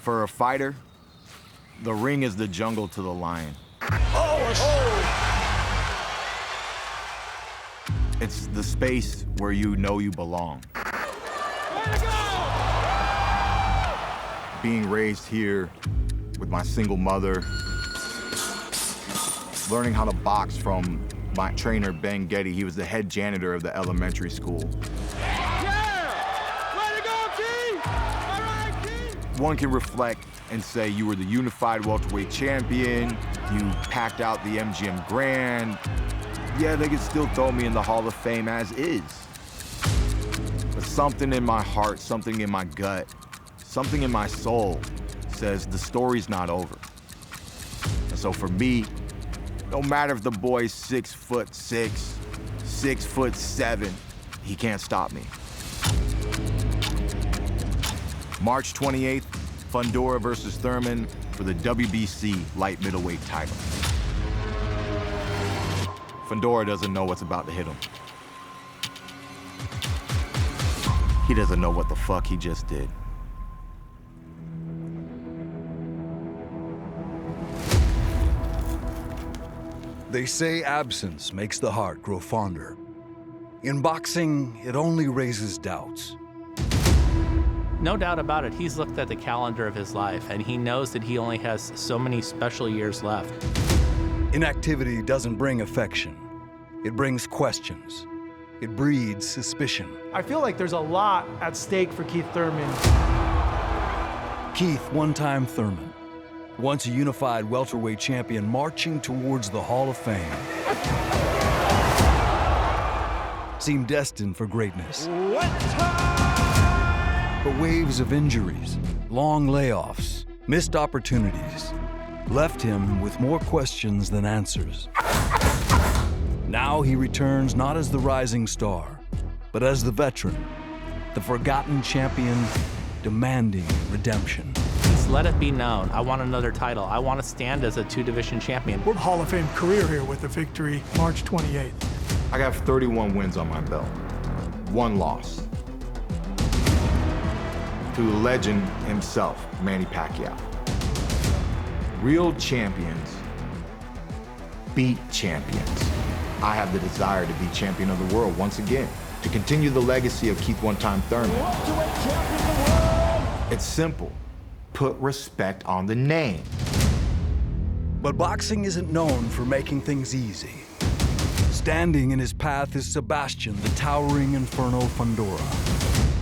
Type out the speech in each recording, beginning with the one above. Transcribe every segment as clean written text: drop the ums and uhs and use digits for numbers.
For a fighter, the ring is the jungle to the lion. It's the space where you know you belong. Being raised here with my single mother, learning how to box from my trainer, Ben Getty. He was the head janitor of the elementary school. One can reflect and say you were the unified welterweight champion, you packed out the MGM Grand. Yeah, they could still throw me in the Hall of Fame as is. But something in my heart, something in my gut, something in my soul says the story's not over. And so for me, no matter if the boy's 6'6", 6'7", he can't stop me. March 28th, Fundora versus Thurman for the WBC light middleweight title. Fundora doesn't know what's about to hit him. He doesn't know what the fuck he just did. They say absence makes the heart grow fonder. In boxing, it only raises doubts. No doubt about it, he's looked at the calendar of his life, and he knows that he only has so many special years left. Inactivity doesn't bring affection. It brings questions. It breeds suspicion. I feel like there's a lot at stake for Keith Thurman. Keith, one-time Thurman, once a unified welterweight champion marching towards the Hall of Fame, seemed destined for greatness. But waves of injuries, long layoffs, missed opportunities left him with more questions than answers. Now he returns not as the rising star, but as the veteran, the forgotten champion demanding redemption. He's let it be known, I want another title. I want to stand as a two-division champion. We're Hall of Fame career here with the victory March 28th. I got 31 wins on my belt, 1 loss. To the legend himself, Manny Pacquiao. Real champions beat champions. I have the desire to be champion of the world once again, to continue the legacy of Keith one-time Thurman. It's simple. Put respect on the name. But boxing isn't known for making things easy. Standing in his path is Sebastian, the towering inferno Fundora,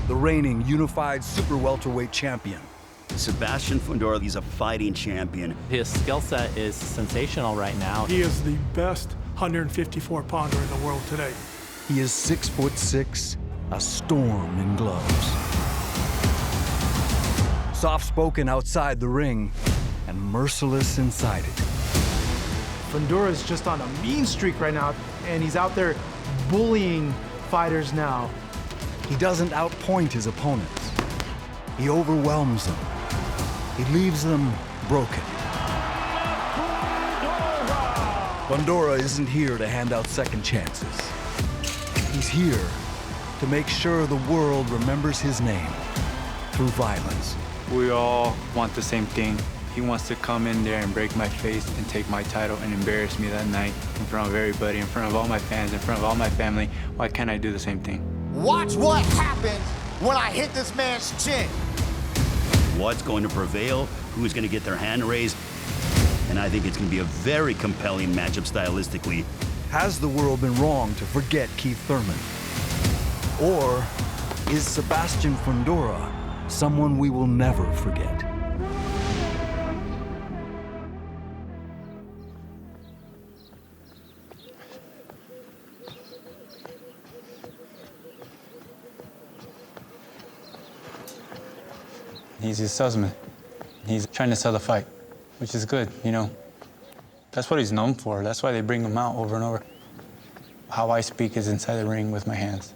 the reigning unified super welterweight champion. Sebastian Fundora, he's a fighting champion. His skill set is sensational right now. He is the best 154-pounder in the world today. He is 6'6", a storm in gloves. Soft-spoken outside the ring and merciless inside it. Fundora is just on a mean streak right now, and he's out there bullying fighters now. He doesn't outpoint his opponents. He overwhelms them. He leaves them broken. Fundora isn't here to hand out second chances. He's here to make sure the world remembers his name through violence. We all want the same thing. He wants to come in there and break my face and take my title and embarrass me that night in front of everybody, in front of all my fans, in front of all my family. Why can't I do the same thing? Watch what happens when I hit this man's chin. What's going to prevail? Who's going to get their hand raised? And I think it's going to be a very compelling matchup stylistically. Has the world been wrong to forget Keith Thurman? Or is Sebastian Fundora someone we will never forget? He's a salesman. He's trying to sell the fight, which is good, you know. That's what he's known for. That's why they bring him out over and over. How I speak is inside the ring with my hands.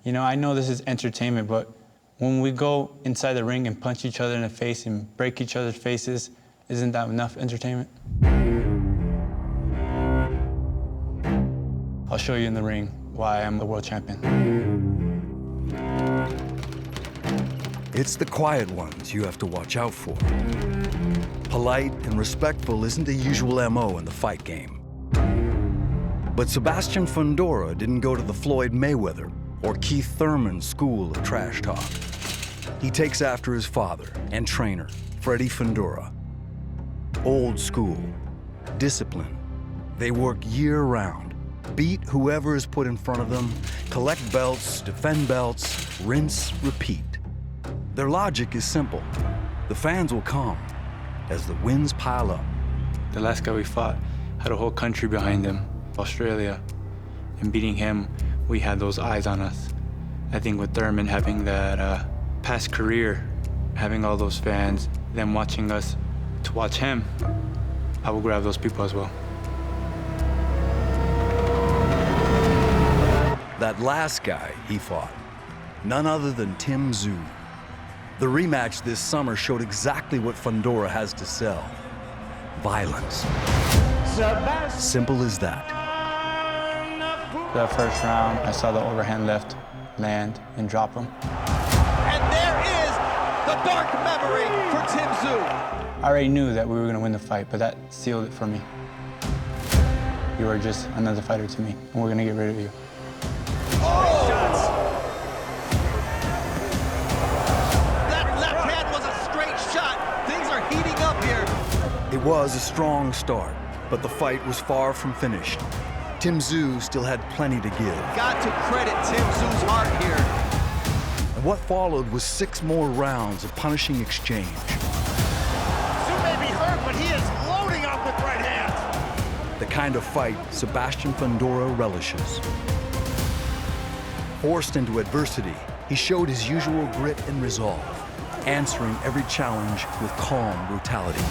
You know, I know this is entertainment, but when we go inside the ring and punch each other in the face and break each other's faces, isn't that enough entertainment? I'll show you in the ring why I'm the world champion. It's the quiet ones you have to watch out for. Polite and respectful isn't the usual MO in the fight game. But Sebastian Fundora didn't go to the Floyd Mayweather or Keith Thurman school of trash talk. He takes after his father and trainer, Freddie Fundora. Old school, discipline. They work year-round, beat whoever is put in front of them, collect belts, defend belts, rinse, repeat. Their logic is simple. The fans will come as the wins pile up. The last guy we fought had a whole country behind him, Australia. And beating him, we had those eyes on us. I think with Thurman having that past career, having all those fans, them watching us to watch him, I will grab those people as well. That last guy he fought, none other than Tim Tszyu. The rematch this summer showed exactly what Fundora has to sell. Violence. Simple as that. That first round, I saw the overhand left land and drop him. And there is the dark memory for Tim Tszyu. I already knew that we were going to win the fight, but that sealed it for me. You are just another fighter to me, and we're going to get rid of you. Oh! Shots. That left hand was a straight shot. Things are heating up here. It was a strong start, but the fight was far from finished. Tim Tszyu still had plenty to give. Got to credit Tim Tszyu's heart here. And what followed was 6 more rounds of punishing exchange. Tszyu may be hurt, but he is loading up with right hands. The kind of fight Sebastian Fundora relishes. Forced into adversity, he showed his usual grit and resolve, answering every challenge with calm brutality.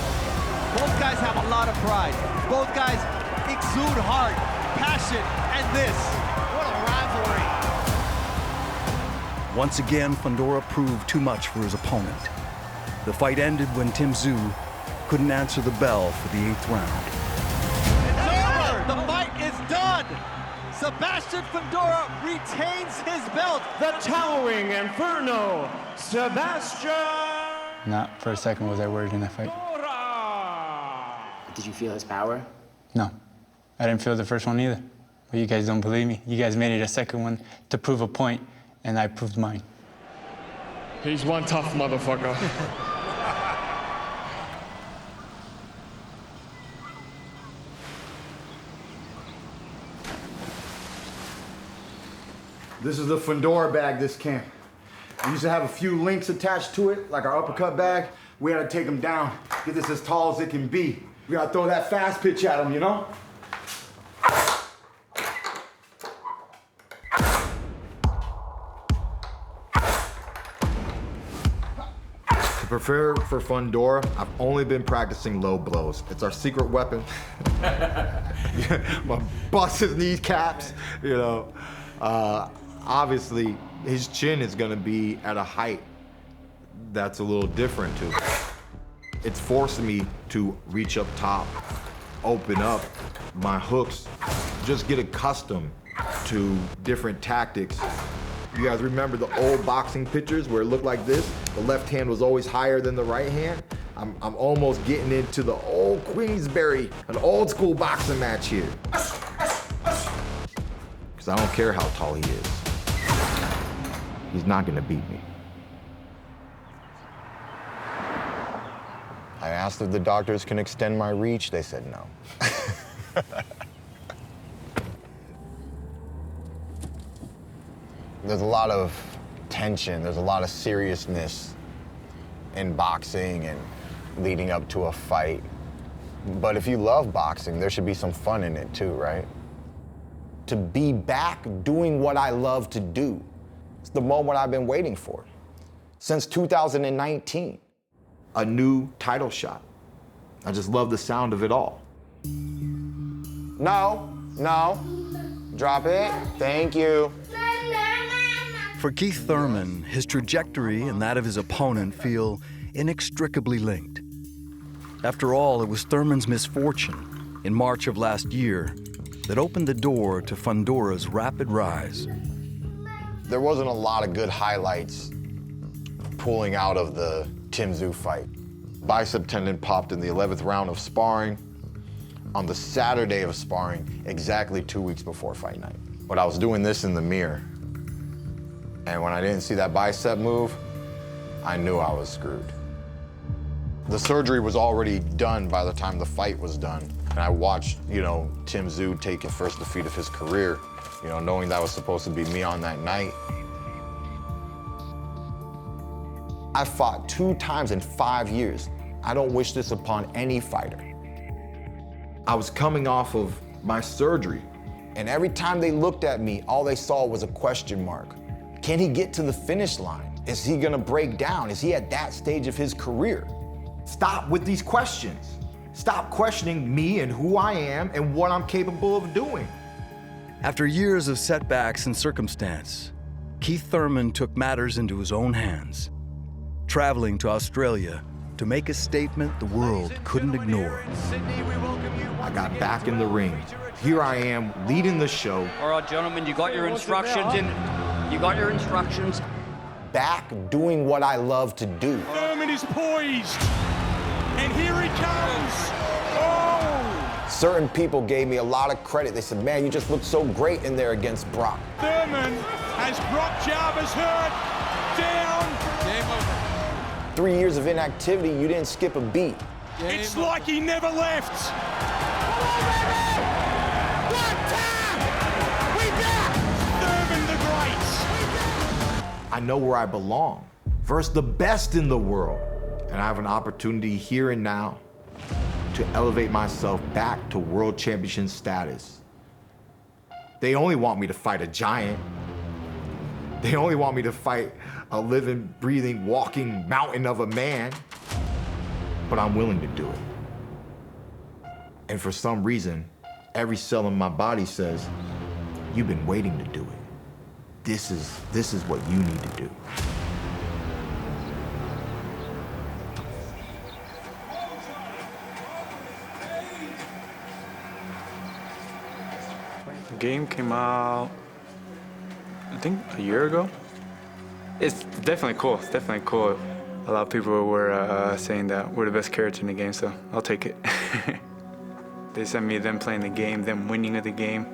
Both guys have a lot of pride. Both guys exude heart, passion, and this. What a rivalry. Once again, Fundora proved too much for his opponent. The fight ended when Tim Tszyu couldn't answer the bell for the 8th round. It's over! The fight is done! Sebastian Fundora retains his belt. The towering inferno, Sebastian. Not for a second was I worried in that fight. Did you feel his power? No, I didn't feel the first one either. But you guys don't believe me. You guys made it a second one to prove a point, and I proved mine. He's one tough motherfucker. This is the Fundora bag this camp. We used to have a few links attached to it, like our uppercut bag. We had to take them down, get this as tall as it can be. We gotta throw that fast pitch at them, you know? To prepare for Fundora, I've only been practicing low blows. It's our secret weapon. My bust his kneecaps, you know. Obviously, his chin is gonna be at a height that's a little different too. It's forcing me to reach up top, open up my hooks, just get accustomed to different tactics. You guys remember the old boxing pictures where it looked like this? The left hand was always higher than the right hand? I'm almost getting into the old Queensberry, an old school boxing match here. Because I don't care how tall he is. He's not gonna beat me. I asked if the doctors can extend my reach. They said no. There's a lot of tension. There's a lot of seriousness in boxing and leading up to a fight. But if you love boxing, there should be some fun in it too, right? To be back doing what I love to do. It's the moment I've been waiting for since 2019. A new title shot. I just love the sound of it all. No, drop it, thank you. For Keith Thurman, his trajectory and that of his opponent feel inextricably linked. After all, it was Thurman's misfortune in March of last year that opened the door to Fundora's rapid rise. There wasn't a lot of good highlights pulling out of the Tim Tszyu fight. Bicep tendon popped in the 11th round of sparring on the Saturday of sparring, exactly 2 weeks before fight night. But I was doing this in the mirror, and when I didn't see that bicep move, I knew I was screwed. The surgery was already done by the time the fight was done. And I watched, Tim Tszyu take the first defeat of his career, knowing that was supposed to be me on that night. I fought 2 times in 5 years. I don't wish this upon any fighter. I was coming off of my surgery, and every time they looked at me, all they saw was a question mark. Can he get to the finish line? Is he gonna break down? Is he at that stage of his career? Stop with these questions. Stop questioning me and who I am and what I'm capable of doing. After years of setbacks and circumstance, Keith Thurman took matters into his own hands, traveling to Australia to make a statement the world couldn't ignore. I got back in the ring. Here I am, leading the show. All right, gentlemen, you got your instructions in. You got your instructions. Back doing what I love to do. Thurman is poised. And here he comes. Oh! Certain people gave me a lot of credit. They said, man, you just looked so great in there against Brock. Thurman has Brock Jarvis hurt. Down. Game over. 3 years of inactivity, you didn't skip a beat. It's like he never left. Thurman the Great. I know where I belong. First, the best in the world. And I have an opportunity here and now to elevate myself back to world champion status. They only want me to fight a giant. They only want me to fight a living, breathing, walking mountain of a man. But I'm willing to do it. And for some reason, every cell in my body says, you've been waiting to do it. This is what you need to do. The game came out, I think, a year ago. It's definitely cool. It's definitely cool. A lot of people were saying that we're the best character in the game, so I'll take it. They sent me them playing the game, them winning of the game.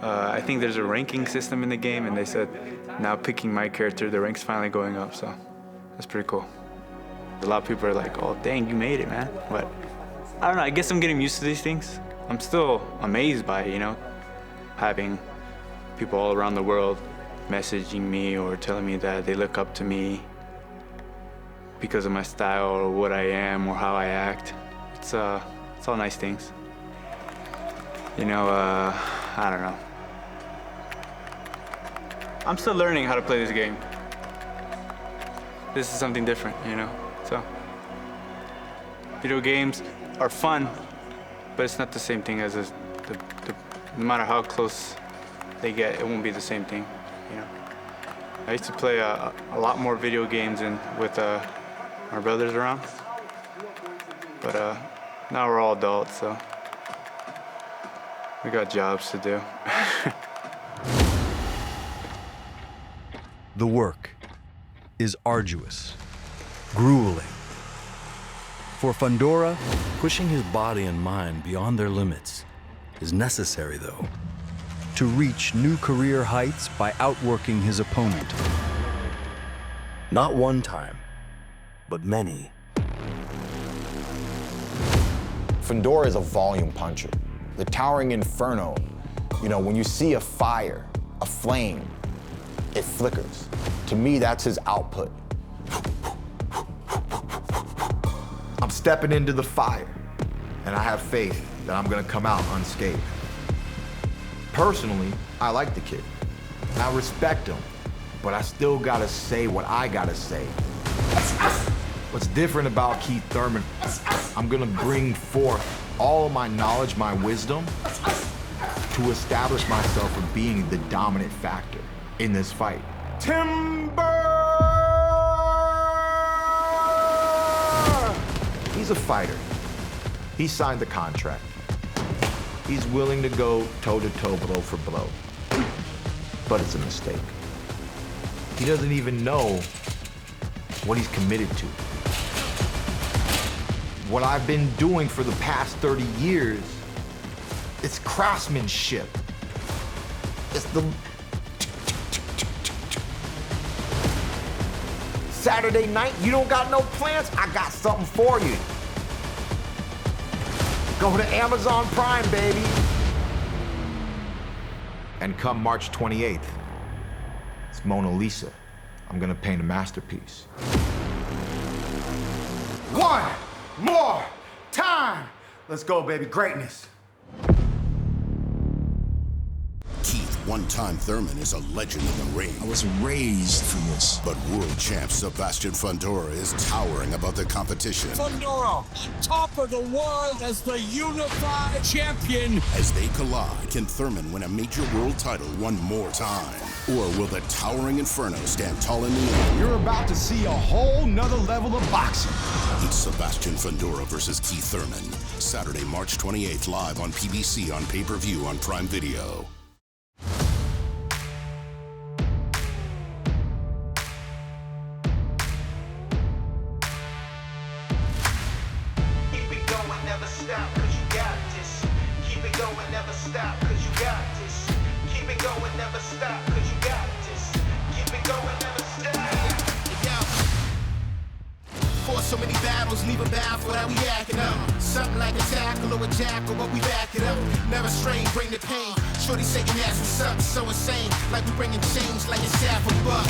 I think there's a ranking system in the game, and they said now picking my character, the rank's finally going up, so that's pretty cool. A lot of people are like, oh, dang, you made it, man. But I don't know, I guess I'm getting used to these things. I'm still amazed by it, having people all around the world messaging me or telling me that they look up to me because of my style or what I am or how I act. It's all nice things. I don't know. I'm still learning how to play this game. This is something different, so. Video games are fun, but it's not the same thing as no matter how close they get, it won't be the same thing, I used to play a lot more video games with our brothers around, but now we're all adults, so we got jobs to do. The work is arduous, grueling. For Fundora, pushing his body and mind beyond their limits is necessary, though, to reach new career heights by outworking his opponent. Not one time, but many. Fundora is a volume puncher. The towering inferno, when you see a fire, a flame, it flickers. To me, that's his output. I'm stepping into the fire, and I have faith that I'm gonna come out unscathed. Personally, I like the kid. I respect him, but I still gotta say what I gotta say. What's different about Keith Thurman, I'm gonna bring forth all of my knowledge, my wisdom, to establish myself as being the dominant factor in this fight. Timber! He's a fighter. He signed the contract. He's willing to go toe-to-toe, blow for blow. But it's a mistake. He doesn't even know what he's committed to. What I've been doing for the past 30 years, it's craftsmanship. It's the Saturday night, you don't got no plans? I got something for you. Go to Amazon Prime, baby. And come March 28th, it's Mona Lisa. I'm gonna paint a masterpiece. One more time. Let's go, baby, greatness. Keith "One-Time" Thurman is a legend in the ring. I was raised for this. But world champ Sebastian Fundora is towering above the competition. Fundora, top of the world as the unified champion. As they collide, can Thurman win a major world title one more time? Or will the towering Inferno stand tall in the air? You're about to see a whole nother level of boxing. It's Sebastian Fundora versus Keith Thurman. Saturday, March 28th, live on PBC on pay-per-view on Prime Video. So many battles, leave a baffled how we acting up. Something like a tackle or a jackal, but we back it up. Never strain, bring the pain. Shorty saying that's what's up, so insane. Like we bringing change like it's half a buck.